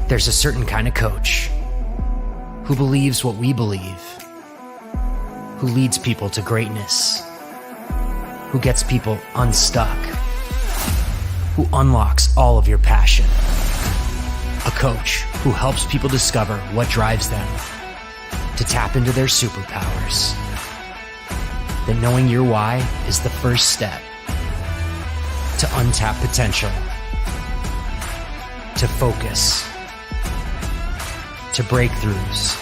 There's a certain kind of coach who believes what we believe, who leads people to greatness, who gets people unstuck, who unlocks all of your passion. A coach who helps people discover what drives them, to tap into their superpowers. That knowing your why is the first step to untap potential, to focus, to breakthroughs.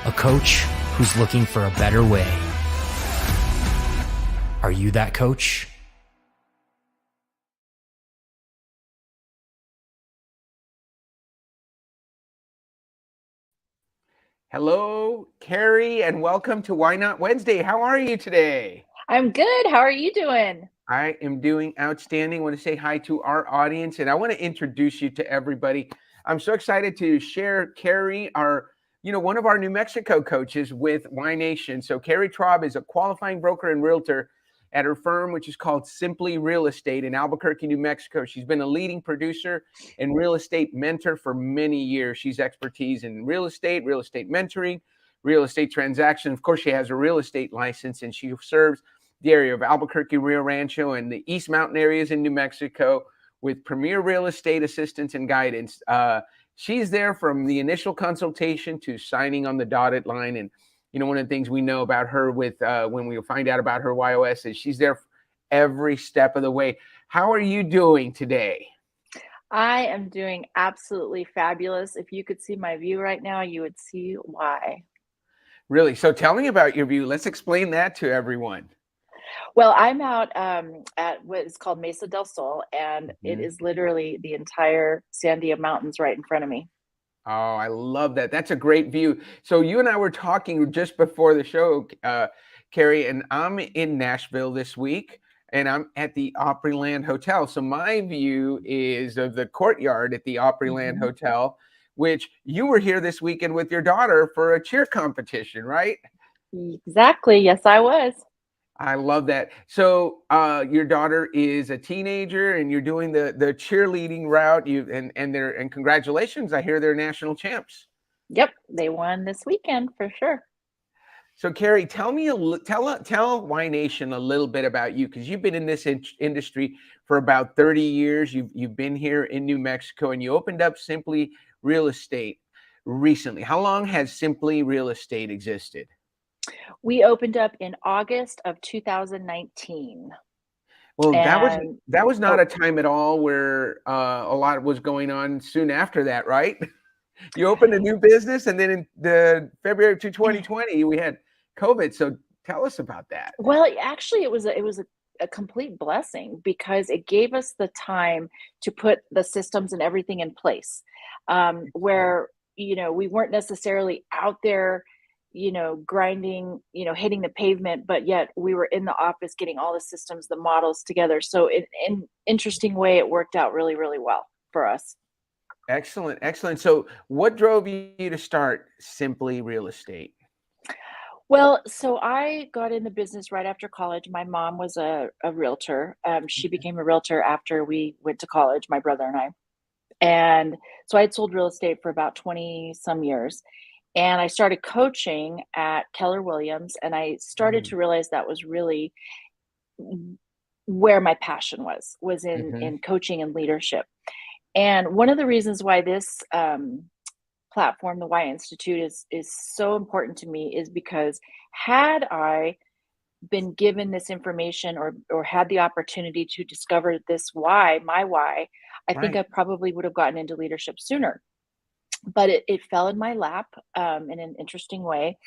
A coach who's looking for a better way. Are you that coach? Hello, Carrie, and welcome to Why Not Wednesday. How are you today? I'm good. How are you doing? I am doing outstanding. I want to say hi to our audience, and I want to introduce you to everybody. I'm so excited to share Carrie, one of our New Mexico coaches with Y Nation. So Carrie Traub is a qualifying broker and realtor at her firm, which is called Simply Real Estate in Albuquerque, New Mexico. She's been a leading producer and real estate mentor for many years. She's expertise in real estate mentoring, real estate transactions. Of course, she has a real estate license, and she serves the area of Albuquerque, Rio Rancho, and the East Mountain areas in New Mexico with premier real estate assistance and guidance. She's there from the initial consultation to signing on the dotted line. And one of the things we know about her with when we find out about her WHY.os is she's there every step of the way. How are you doing today? I am doing absolutely fabulous. If you could see my view right now, you would see why. Really? So tell me about your view. Let's explain that to everyone. Well, I'm out at what is called Mesa del Sol, and it is literally the entire Sandia Mountains right in front of me. Oh, I love that. That's a great view. So you and I were talking just before the show, Carrie, and I'm in Nashville this week, and I'm at the Opryland Hotel. So my view is of the courtyard at the Opryland Hotel, which you were here this weekend with your daughter for a cheer competition, right? Exactly. Yes, I was. I love that. So your daughter is a teenager, and you're doing the cheerleading route. And congratulations! I hear they're national champs. Yep, they won this weekend for sure. So Carrie, tell Y Nation a little bit about you, because you've been in this industry for about 30 years. You've been here in New Mexico, and you opened up Simply Real Estate recently. How long has Simply Real Estate existed? We opened up in August of 2019. Well, that was not a time at all where a lot was going on soon after that, right? You opened a new business, and then in the February of 2020, we had COVID. So tell us about that. Well, actually, it was a complete blessing, because it gave us the time to put the systems and everything in place, where we weren't necessarily out there grinding, hitting the pavement, but yet we were in the office getting all the systems, the models together. So in an interesting way, it worked out really, really well for us. Excellent. Excellent. So what drove you to start Simply Real Estate? Well, so I got in the business right after college. My mom was a realtor. She became a realtor after we went to college, my brother and I. And so I had sold real estate for about 20 some years. And I started coaching at Keller Williams, and I started to realize that was really where my passion was in coaching and leadership. And one of the reasons why this platform, the Y Institute, is so important to me is because had I been given this information or had the opportunity to discover this why, my why, I think I probably would have gotten into leadership sooner. But it fell in my lap in an interesting way.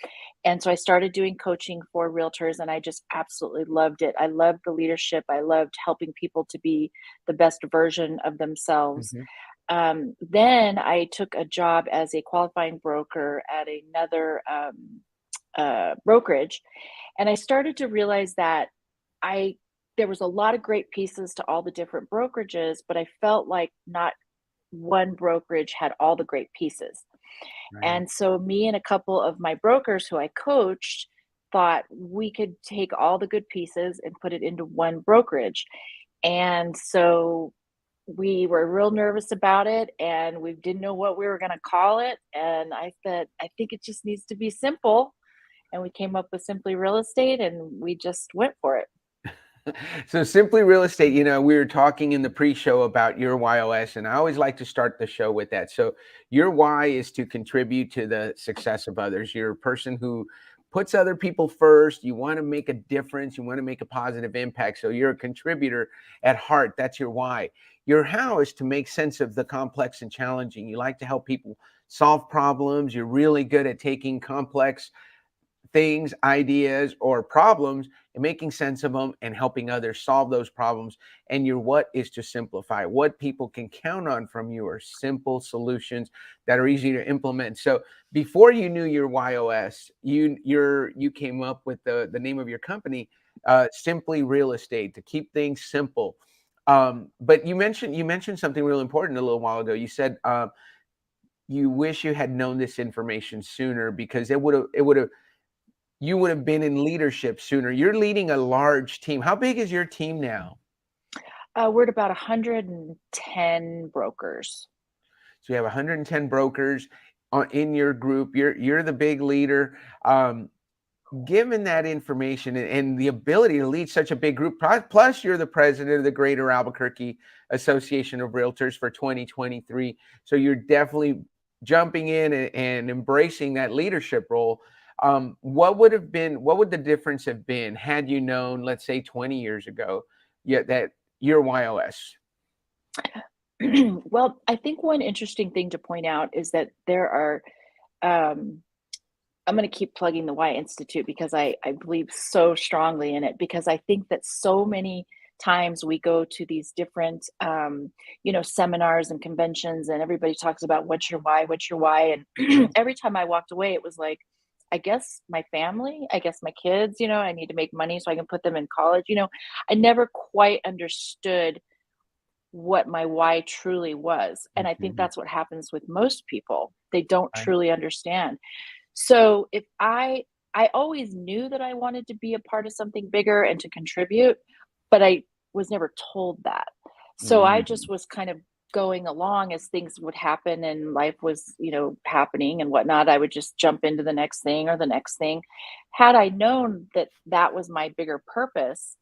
And so I started doing coaching for realtors, and I just absolutely loved it. I loved the leadership. I loved helping people to be the best version of themselves. Then I took a job as a qualifying broker at another brokerage. And I started to realize that there was a lot of great pieces to all the different brokerages, but I felt like not one brokerage had all the great pieces. And so me and a couple of my brokers who I coached thought we could take all the good pieces and put it into one brokerage. And so we were real nervous about it, and we didn't know what we were going to call it. And I said, I think it just needs to be simple. And we came up with Simply Real Estate, and we just went for it. So Simply Real Estate, we were talking in the pre-show about your YOS, and I always like to start the show with that. So your why is to contribute to the success of others. You're a person who puts other people first. You want to make a difference. You want to make a positive impact. So you're a contributor at heart. That's your why. Your how is to make sense of the complex and challenging. You like to help people solve problems. You're really good at taking complex things, ideas, or problems and making sense of them and helping others solve those problems. And your what is to simplify. What people can count on from you are simple solutions that are easy to implement. So before you knew your YOS, you came up with the name of your company, Simply Real Estate, to keep things simple. But you mentioned something real important a little while ago. You said you wish you had known this information sooner, because you would have been in leadership sooner. You're leading a large team. How big is your team now? We're at about 110 brokers. So you have 110 brokers in your group. You're the big leader. Given that information and the ability to lead such a big group, plus you're the president of the Greater Albuquerque Association of Realtors for 2023. So you're definitely jumping in and embracing that leadership role. What would the difference have been had you known, let's say 20 years ago, that your YOS? Well, I think one interesting thing to point out is that there are, I'm going to keep plugging the Y Institute because I believe so strongly in it, because I think that so many times we go to these different, seminars and conventions, and everybody talks about what's your why. And every time I walked away, it was like, I guess my family, I guess my kids, I need to make money so I can put them in college. I never quite understood what my why truly was. And I think that's what happens with most people. They don't truly understand. So if I always knew that I wanted to be a part of something bigger and to contribute, but I was never told that. So I just was kind of going along as things would happen and life was, happening and whatnot. I would just jump into the next thing or the next thing. Had I known that that was my bigger purpose,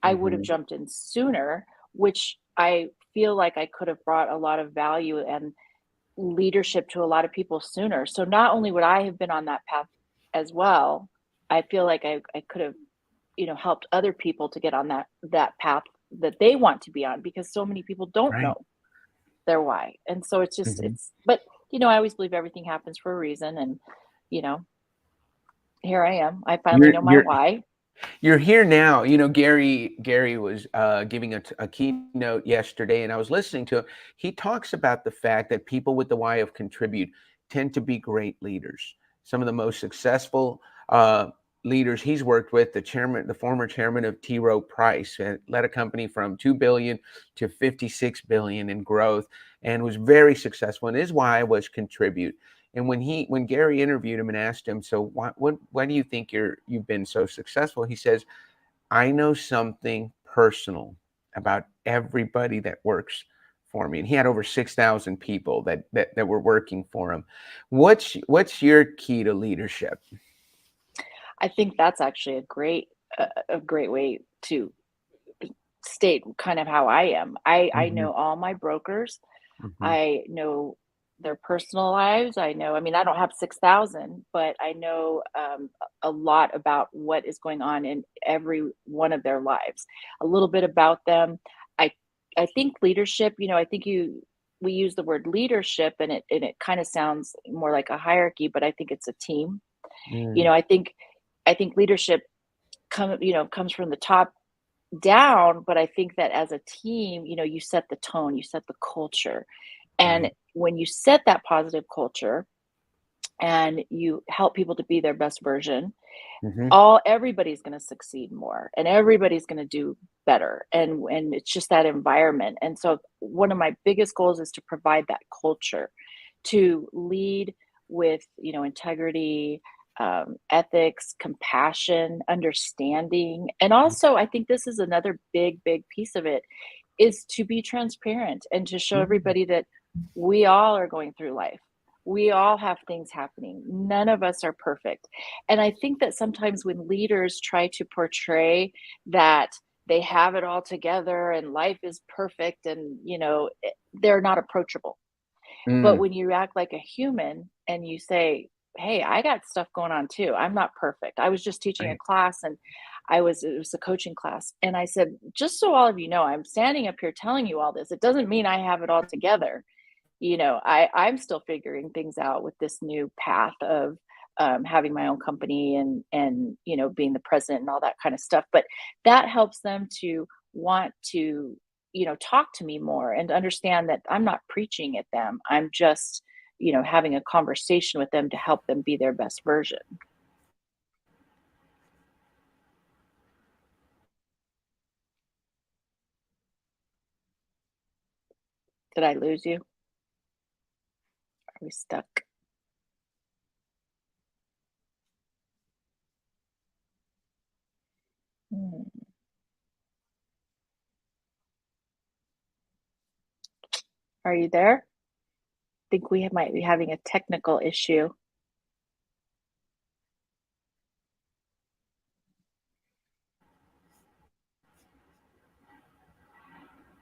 I would have jumped in sooner, which I feel like I could have brought a lot of value and leadership to a lot of people sooner. So not only would I have been on that path as well, I feel like I could have, helped other people to get on that path that they want to be on, because so many people don't know their why. And so it's just, but I always believe everything happens for a reason. And, here I am. I finally know my why. You're here now. Gary was giving a keynote yesterday, and I was listening to him. He talks about the fact that people with the why of contribute tend to be great leaders. Some of the most successful leaders he's worked with, the former chairman of T. Rowe Price, led a company from $2 billion to $56 billion in growth, and was very successful. And his why was contribute. And when Gary interviewed him and asked him, so why do you think you've been so successful? He says, I know something personal about everybody that works for me. And he had over 6,000 people that were working for him. What's your key to leadership? I think that's actually a great way to state kind of how I am. I know all my brokers. I know their personal lives. I mean, I don't have 6,000, but I know a lot about what is going on in every one of their lives, a little bit about them. I think leadership, I think we use the word leadership and it kind of sounds more like a hierarchy, but I think it's a team. I think leadership comes from the top down, but I think that as a team, you set the tone, you set the culture. And when you set that positive culture and you help people to be their best version, everybody's going to succeed more and everybody's going to do better. And it's just that environment. And so one of my biggest goals is to provide that culture, to lead with, integrity, ethics, compassion, understanding. And also, I think this is another big piece of it, is to be transparent and to show everybody that we all are going through life. We all have things happening. None of us are perfect. And I think that sometimes when leaders try to portray that they have it all together and life is perfect and, they're not approachable. But when you act like a human and you say, hey, I got stuff going on too. I'm not perfect. I was just teaching a class and it was a coaching class. And I said, just so all of you know, I'm standing up here telling you all this. It doesn't mean I have it all together. I'm still figuring things out with this new path of having my own company and being the president and all that kind of stuff. But that helps them to want to talk to me more and understand that I'm not preaching at them. I'm just having a conversation with them to help them be their best version. Did I lose you? Are we stuck? Are you there? I think we might be having a technical issue.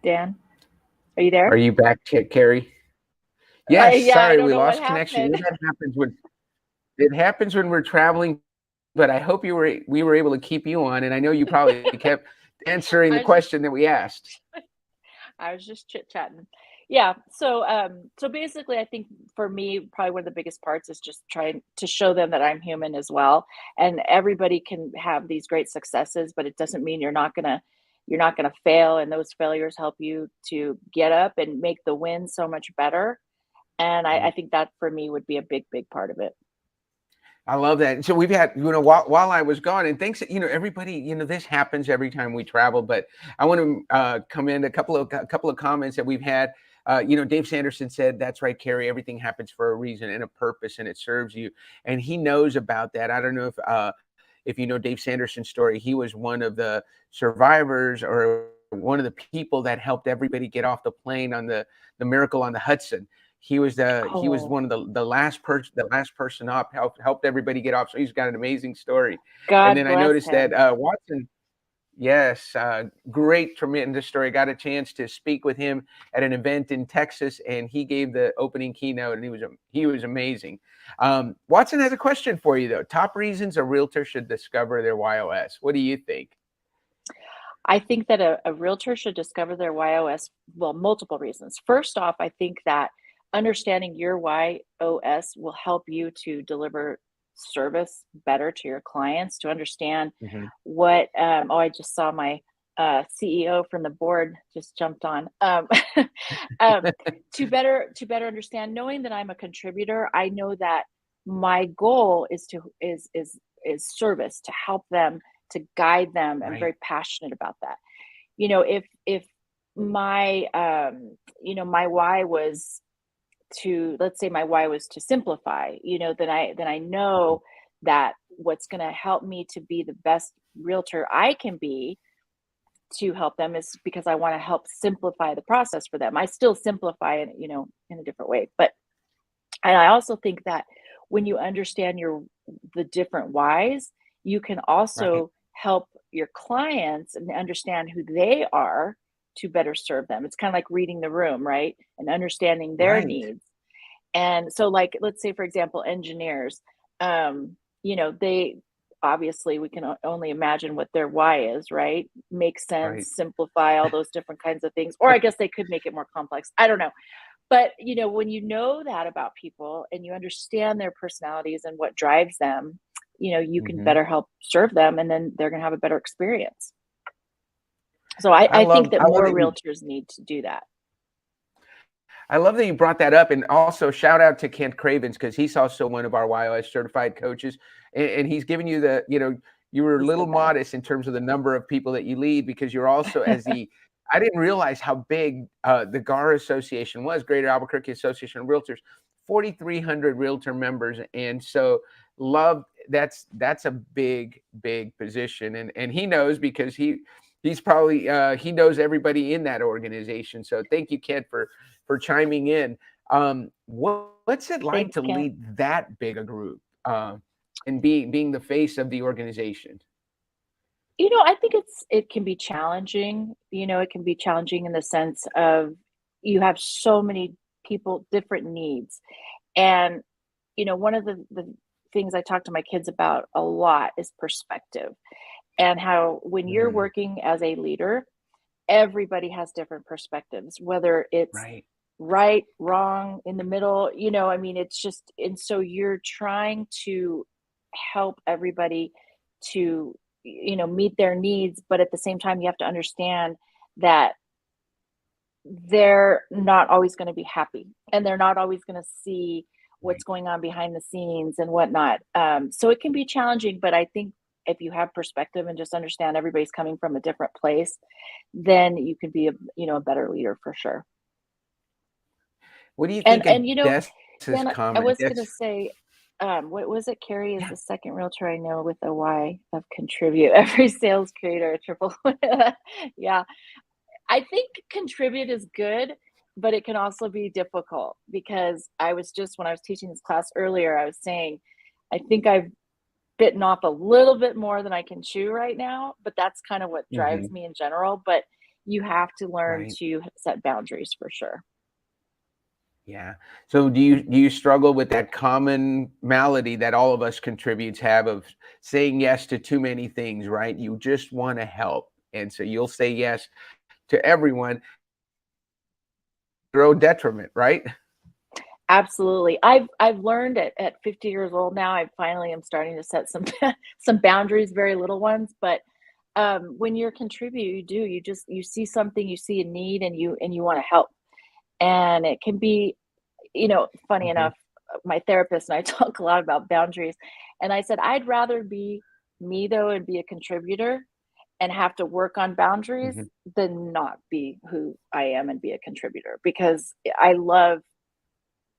Dan, are you there? Are you back, Carrie? Yes. Yeah, sorry, I don't we know lost what connection. happened. It happens when we're traveling, but I hope we were able to keep you on, and I know you probably kept answering the question that we asked. I was just chit-chatting. Yeah. So basically I think for me, probably one of the biggest parts is just trying to show them that I'm human as well. And everybody can have these great successes, but it doesn't mean you're not gonna fail. And those failures help you to get up and make the win so much better. And I think that for me would be a big, big part of it. I love that. So we've had, while I was gone, and thanks, everybody, this happens every time we travel, but I want to commend a couple of comments that we've had. Dave Sanderson said, that's right, Carrie, everything happens for a reason and a purpose, and it serves you. And he knows about that. I don't know if you know Dave Sanderson's story. He was one of the survivors or one of the people that helped everybody get off the plane on the Miracle on the Hudson. He was one of the last person up, helped everybody get off. So he's got an amazing story. God and then I noticed him. that Watson, yes, great, tremendous story. Got a chance to speak with him at an event in Texas, and he gave the opening keynote, and he was amazing. Watson has a question for you though. Top reasons a realtor should discover their WHY.os. What do you think? I think that a realtor should discover their WHY.os, well, multiple reasons. First off, I think that understanding your WHY.os will help you to deliver service better to your clients, to understand what, I just saw my CEO from the board just jumped on. To better understand, knowing that I'm a contributor, I know that my goal is service, to help them, to guide them. I'm very passionate about that. If my my why was to, let's say my why was to simplify, then I know that what's going to help me to be the best realtor I can be to help them is because I want to help simplify the process for them. I still simplify it, in a different way. And I also think that when you understand the different whys, you can also help your clients and understand who they are to better serve them. It's kind of like reading the room, right? And understanding their needs. And so, like, let's say, for example, engineers, they obviously, we can only imagine what their why is, right? Make sense, simplify, all those different kinds of things. Or I guess they could make it more complex. I don't know. But, when you know that about people and you understand their personalities and what drives them, you can better help serve them, and then they're going to have a better experience. So I think that more realtors need to do that. I love that you brought that up, and also shout out to Kent Cravens, because he's also one of our WHY.os certified coaches, and he's giving you you were a little modest in terms of the number of people that you lead, because you're also I didn't realize how big the GAR Association was, Greater Albuquerque Association of Realtors, 4,300 realtor members, and so that's a big position, and he knows, because He's probably he knows everybody in that organization. So thank you, Ken, for chiming in. What's it like Thanks, to Ken. lead that big a group and being the face of the organization? I think it can be challenging. It can be challenging in the sense of you have so many people, different needs. And, one of the things I talk to my kids about a lot is perspective, and how when you're Mm, working as a leader, everybody has different perspectives, whether it's right. right, wrong, in the middle, I mean, it's just, and so you're trying to help everybody to, meet their needs, but at the same time, you have to understand that they're not always going to be happy, and they're not always going to see what's Right. going on behind the scenes and whatnot. So it can be challenging, but I think if you have perspective and just understand everybody's coming from a different place, then you can be a better leader for sure. What do you think And a desk is Dan, I common? was Yes. gonna say, what was it? Carrie is Yeah. the second realtor I know with a Y of contribute. Every sales creator a triple. Yeah, I think contribute is good, but it can also be difficult because when I was teaching this class earlier, I was saying, I think I've bitten off a little bit more than I can chew right now, but that's kind of what drives Hmm. me in general. But you have to learn Right. to set boundaries for sure. Yeah. So do you struggle with that common malady that all of us contributes have of saying yes to too many things, right? You just want to help. And so you'll say yes to everyone, your own detriment, right? Absolutely. I've learned at 50 years old now, I finally am starting to set some some boundaries, very little ones, but when you're contribute, you see something, you see a need, and you want to help. And it can be, funny Hmm. enough, my therapist and I talk a lot about boundaries, and I said I'd rather be me though and be a contributor and have to work on boundaries Hmm. than not be who I am and be a contributor, because I love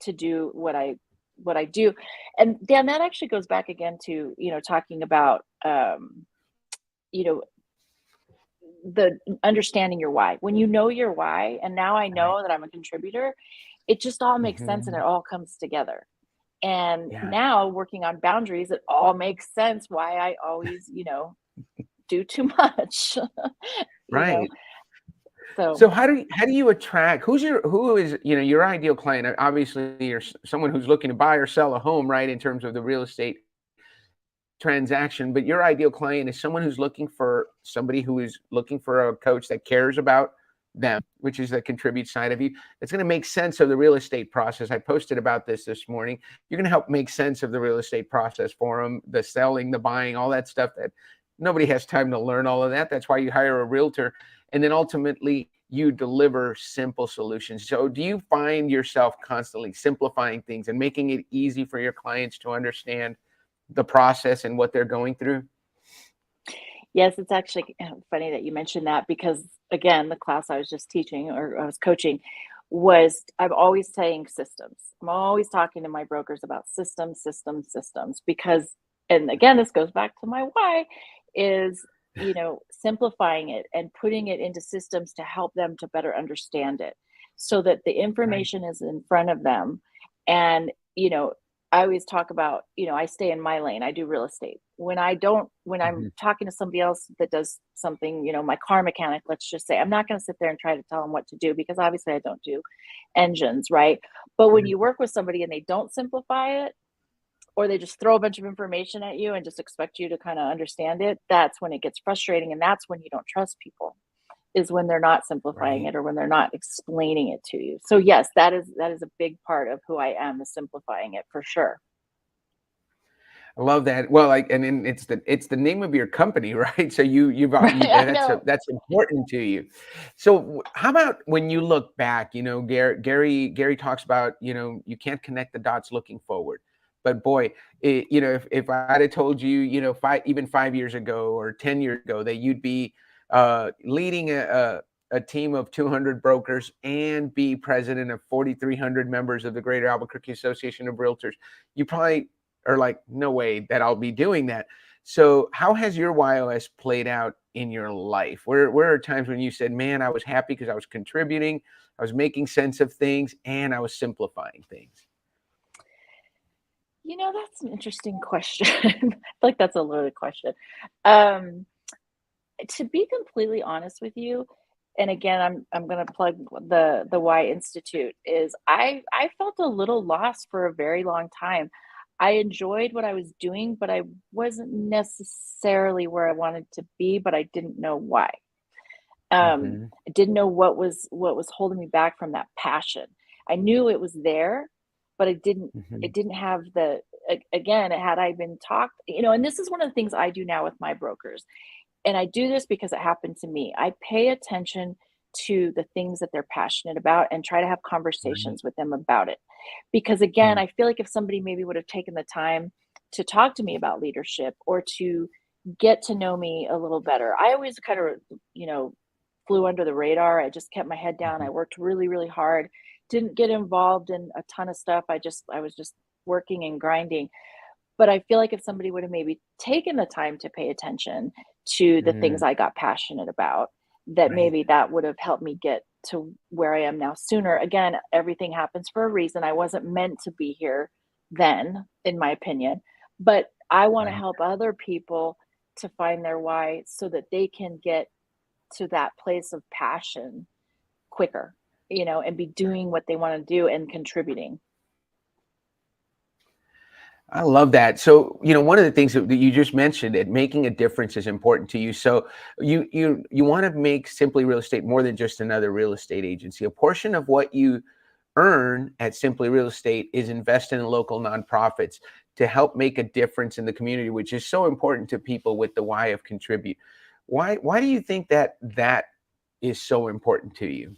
to do what I do. And Dan, that actually goes back again to, talking about you know, the understanding your why. When you know your why, and now I Right. know that I'm a contributor, it just all makes sense and Hmm. it all comes together. And Yeah. now working on boundaries, it all makes sense why I always, do too much. you know. Right. So So how do you attract who is your ideal client? Obviously, you're someone who's looking to buy or sell a home, right? In terms of the real estate transaction, but your ideal client is someone who's looking for somebody who is looking for a coach that cares about them, which is the contribute side of you. It's going to make sense of the real estate process. I posted about this morning. You're going to help make sense of the real estate process for them, the selling, the buying, all that stuff that nobody has time to learn all of that. That's why you hire a realtor. And then ultimately you deliver simple solutions. So do you find yourself constantly simplifying things and making it easy for your clients to understand the process and what they're going through? yes, it's actually funny that you mentioned that, because again, the class I was just teaching or I was coaching was, I'm always saying systems. I'm always talking to my brokers about systems, systems, systems, because, and again, this goes back to my why is, simplifying it and putting it into systems to help them to better understand it so that the Right. information is in front of them. And, I always talk about, I stay in my lane. I do real estate. When I'm Mhm. talking to somebody else that does something, my car mechanic, let's just say, I'm not going to sit there and try to tell them what to do, because obviously I don't do engines, right? But when you work with somebody and they don't simplify it, or they just throw a bunch of information at you and just expect you to kind of understand it, that's when it gets frustrating. And that's when you don't trust people, is when they're not simplifying Right. it or when they're not explaining it to you. So yes, that is a big part of who I am, is simplifying it for sure. I love that. Well, like, and then it's the name of your company, right? So Right. I know. that's important to you. So how about when you look back? Gary talks about you can't connect the dots looking forward, but boy, if I had told you 5 years ago or 10 years ago that you'd be leading a team of 200 brokers and be president of 4,300 members of the Greater Albuquerque Association of Realtors, you probably are like, no way that I'll be doing that. So how has your YOS played out in your life? Where are times when you said, man, I was happy because I was contributing, I was making sense of things, and I was simplifying things? That's an interesting question. I feel like that's a loaded question. Um, to be completely honest with you, and again, I'm gonna plug the Y Institute, is I felt a little lost for a very long time. I enjoyed what I was doing, but I wasn't necessarily where I wanted to be, but I didn't know why. Hmm. I didn't know what was holding me back from that passion. I knew it was there, but Hmm. it didn't have the again, had I been talked, and this is one of the things I do now with my brokers. And I do this because it happened to me. I pay attention to the things that they're passionate about and try to have Right. conversations with them about it. Because again, Mm. I feel like if somebody maybe would have taken the time to talk to me about leadership or to get to know me a little better, I always kind of, you know, flew under the radar. I just kept my head down. Mhm. I worked really, really hard. Didn't get involved in a ton of stuff. I was just working and grinding. But I feel like if somebody would have maybe taken the time to pay attention to the things Mm. I got passionate about, that Right. maybe that would have helped me get to where I am now sooner. Again, everything happens for a reason. I wasn't meant to be here then, in my opinion. But I want to Right. help other people to find their why so that they can get to that place of passion quicker, and be doing what they want to do and contributing. I love that. So, one of the things that you just mentioned, that making a difference is important to you. So, you want to make Simply Real Estate more than just another real estate agency. A portion of what you earn at Simply Real Estate is invested in local nonprofits to help make a difference in the community, which is so important to people with the why of contribute. Why do you think that is so important to you?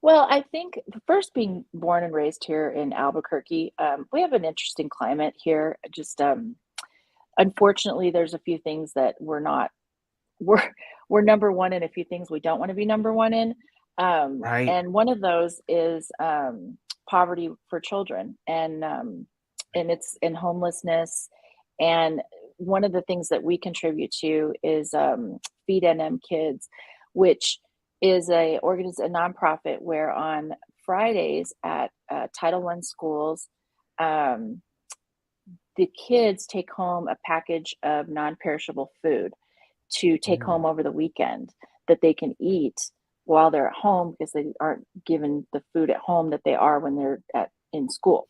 Well, I think first being born and raised here in Albuquerque, we have an interesting climate here. Just unfortunately, there's a few things that we're not we're we're number one in a few things we don't want to be number one in, Right. and one of those is poverty for children, and it's in homelessness. And one of the things that we contribute to is Feed NM Kids, which is a nonprofit where on Fridays at Title I schools, um, the kids take home a package of non-perishable food to take Mm. home over the weekend that they can eat while they're at home because they aren't given the food at home that they are when they're in school.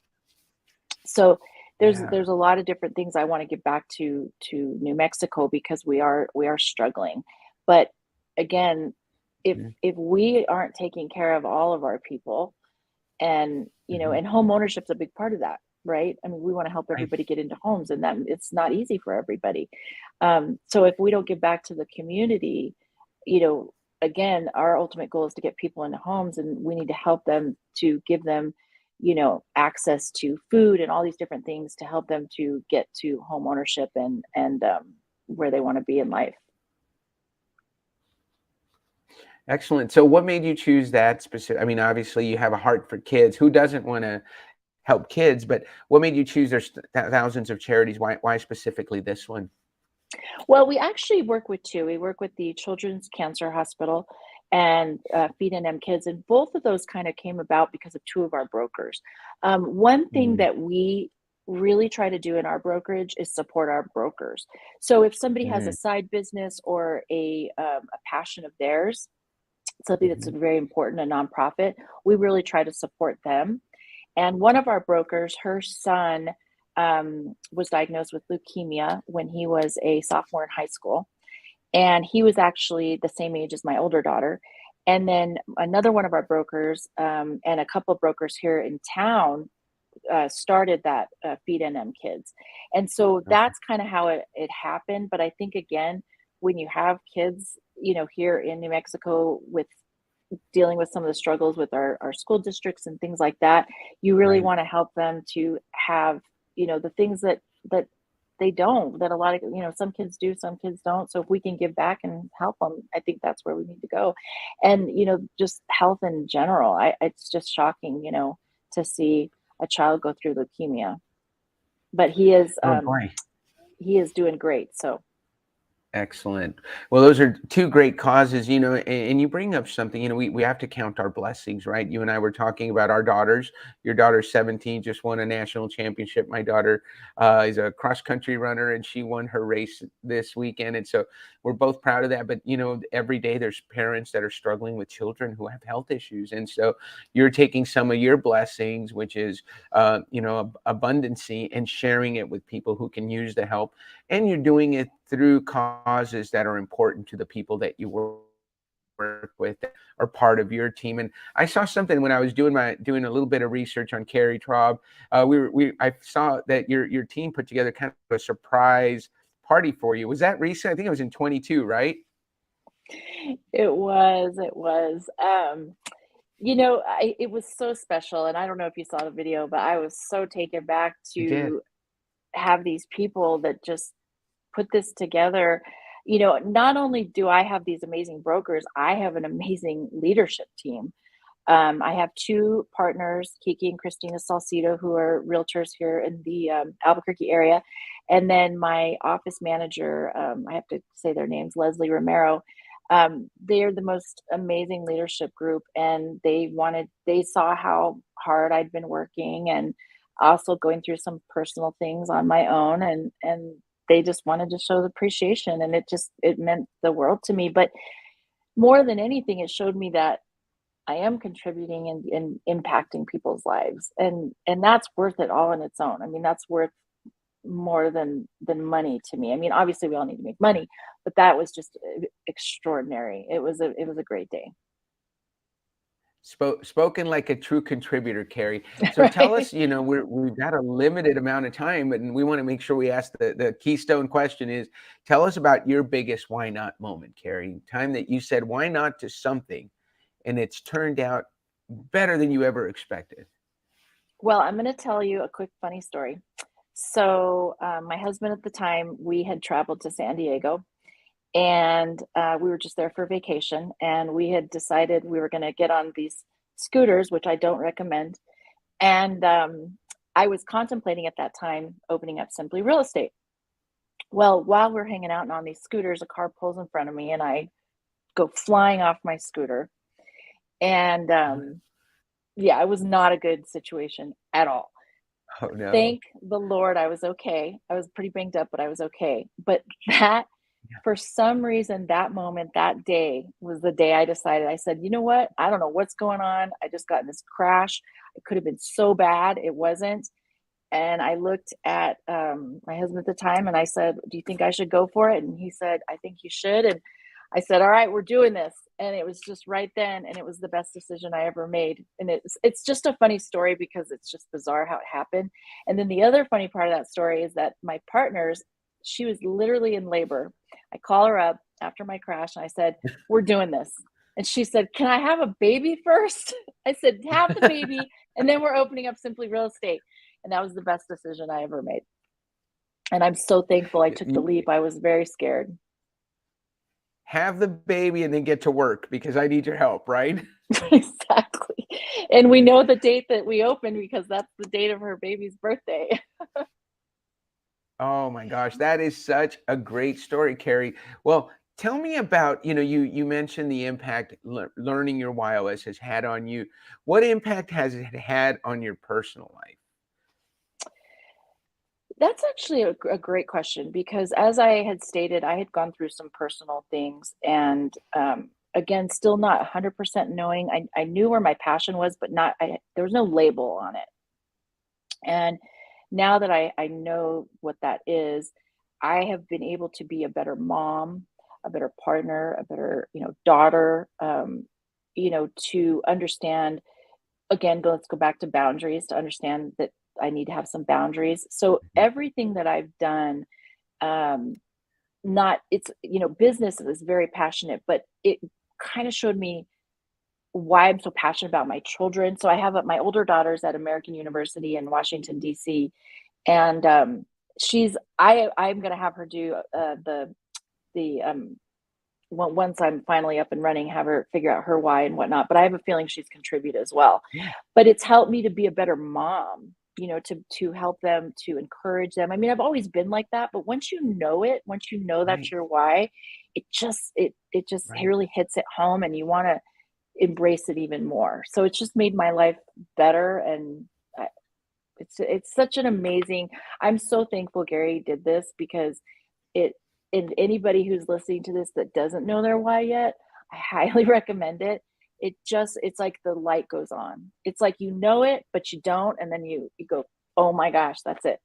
So Yeah. there's a lot of different things I want to get back to New Mexico because we are struggling. But again, Mm. if we aren't taking care of all of our people, and Mhm. and home ownership's a big part of that, right? I mean, we want to help Right. everybody get into homes, and that it's not easy for everybody. So if we don't give back to the community, you know again, our ultimate goal is to get people into homes, and we need to help them to give them access to food and all these different things to help them to get to home ownership and where they want to be in life. Excellent. So what made you choose that specific? I mean, obviously you have a heart for kids. Who doesn't want to help kids? But what made you choose? There's thousands of charities. Why specifically this one? Well, we actually work with two. We work with the Children's Cancer Hospital and Feed NM Kids, and both of those kind of came about because of two of our brokers. One thing Mm. that we really try to do in our brokerage is support our brokers. So if somebody has a Mm. side business or a passion of theirs, something that's Mhm. very important, a nonprofit, we really try to support them. And one of our brokers, her son, was diagnosed with leukemia when he was a sophomore in high school. And he was actually the same age as my older daughter. And then another one of our brokers, and a couple of brokers here in town, started that Feed NM Kids. And so Okay. that's kind of how it happened. But I think, again, when you have kids, here in New Mexico with dealing with some of the struggles with our school districts and things like that, you really Right. want to help them to have, the things that they don't, that a lot of, some kids do, some kids don't. So if we can give back and help them, I think that's where we need to go. And, just health in general, it's just shocking, to see a child go through leukemia, but Oh boy. he is doing great. So Excellent. Well, those are two great causes, and you bring up something, we have to count our blessings, right? You and I were talking about our daughters. Your daughter's 17, just won a national championship. My daughter is a cross country runner, and she won her race this weekend. And so we're both proud of that. But, every day there's parents that are struggling with children who have health issues. And so you're taking some of your blessings, which is, abundancy, and sharing it with people who can use the help. And you're doing it through causes that are important to the people that you work with, that are part of your team. And I saw something when I was doing a little bit of research on Carrie Traub. I saw that your team put together kind of a surprise party for you. Was that recent? I think it was in 22, right? It was. It was so special, and I don't know if you saw the video, but I was so taken back You did. to have these people that just put this together. Not only do I have these amazing brokers, I have an amazing leadership team. I have two partners, Kiki and Christina Salcido, who are realtors here in the Albuquerque area. And then my office manager, I have to say their names, Leslie Romero. They're the most amazing leadership group, and they saw how hard I'd been working and also going through some personal things on my own, and they just wanted to show the appreciation, and it meant the world to me. But more than anything, it showed me that I am contributing and impacting people's lives, and that's worth it all on its own. I mean, that's worth more than money to me. I mean, obviously we all need to make money, but that was just extraordinary. It was a great day. Spoken like a true contributor, Carrie. So tell Right. us, we've got a limited amount of time, and we want to make sure we ask the keystone question is, tell us about your biggest why not moment, Carrie. Time that you said why not to something, and it's turned out better than you ever expected. Well, I'm going to tell you a quick funny story. So, my husband at the time, we had traveled to San Diego, and we were just there for vacation, and we had decided we were going to get on these scooters, which I don't recommend. And I was contemplating at that time opening up Simply Real Estate. Well, while we're hanging out and on these scooters, a car pulls in front of me, and I go flying off my scooter. And yeah, it was not a good situation at all. Oh no. Thank the Lord I was okay. I was pretty banged up, but I was okay. But that, for some reason, that moment, that day was the day I decided. I said, you know what? I don't know what's going on. I just got in this crash. It could have been so bad. It wasn't. And I looked at my husband at the time, and I said, do you think I should go for it? And he said, I think you should. And I said, all right, we're doing this. And it was just right then. And it was the best decision I ever made. And it's just a funny story because it's just bizarre how it happened. And then the other funny part of that story is that my partners, she was literally in labor. I call her up after my crash, and I said, we're doing this. And she said, can I have a baby first? I said, have the baby, and then we're opening up Simply Real Estate. And that was the best decision I ever made. And I'm so thankful I took the leap. I was very scared. Have the baby and then get to work because I need your help, right? Exactly. And we know the date that we opened because that's the date of her baby's birthday. Oh my gosh, that is such a great story, Carrie. Well, tell me about, you mentioned the impact learning your WHY.os has had on you. What impact has it had on your personal life? That's actually a great question because, as I had stated, I had gone through some personal things, and again, still not 100% knowing. I knew where my passion was, but there was no label on it. And now that I know what that is, I have been able to be a better mom, a better partner, a better, daughter, to understand, again, let's go back to boundaries, to understand that I need to have some boundaries. So everything that I've done, business is very passionate, but it kind of showed me why I'm so passionate about my children. So I have my older daughter's at American University in Washington, DC. And I'm going to have her do once I'm finally up and running, have her figure out her why and whatnot. But I have a feeling she's contributed as well. Yeah. But it's helped me to be a better mom. you know, to help them, to encourage them. I mean, I've always been like that, but once you know it, once you know Right. that's your why, it just Right. really hits it home, and you want to embrace it even more. So it's just made my life better, and it's such an amazing. I'm so thankful Gary did this, because it and anybody who's listening to this that doesn't know their why yet, I highly recommend it. It's like the light goes on. It's like you know it, but you don't, and then you go, "Oh my gosh, that's it.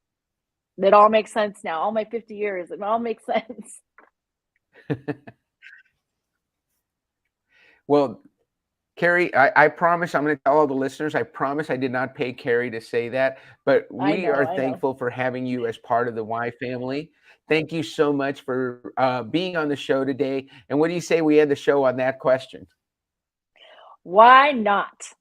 It all makes sense now. All my 50 years, it all makes sense." Well, Carrie, I promise I'm going to tell all the listeners, I promise I did not pay Carrie to say that, but we are I know. thankful for having you as part of the Y family. Thank you so much for being on the show today. And what do you say we end the show on that question? Why not?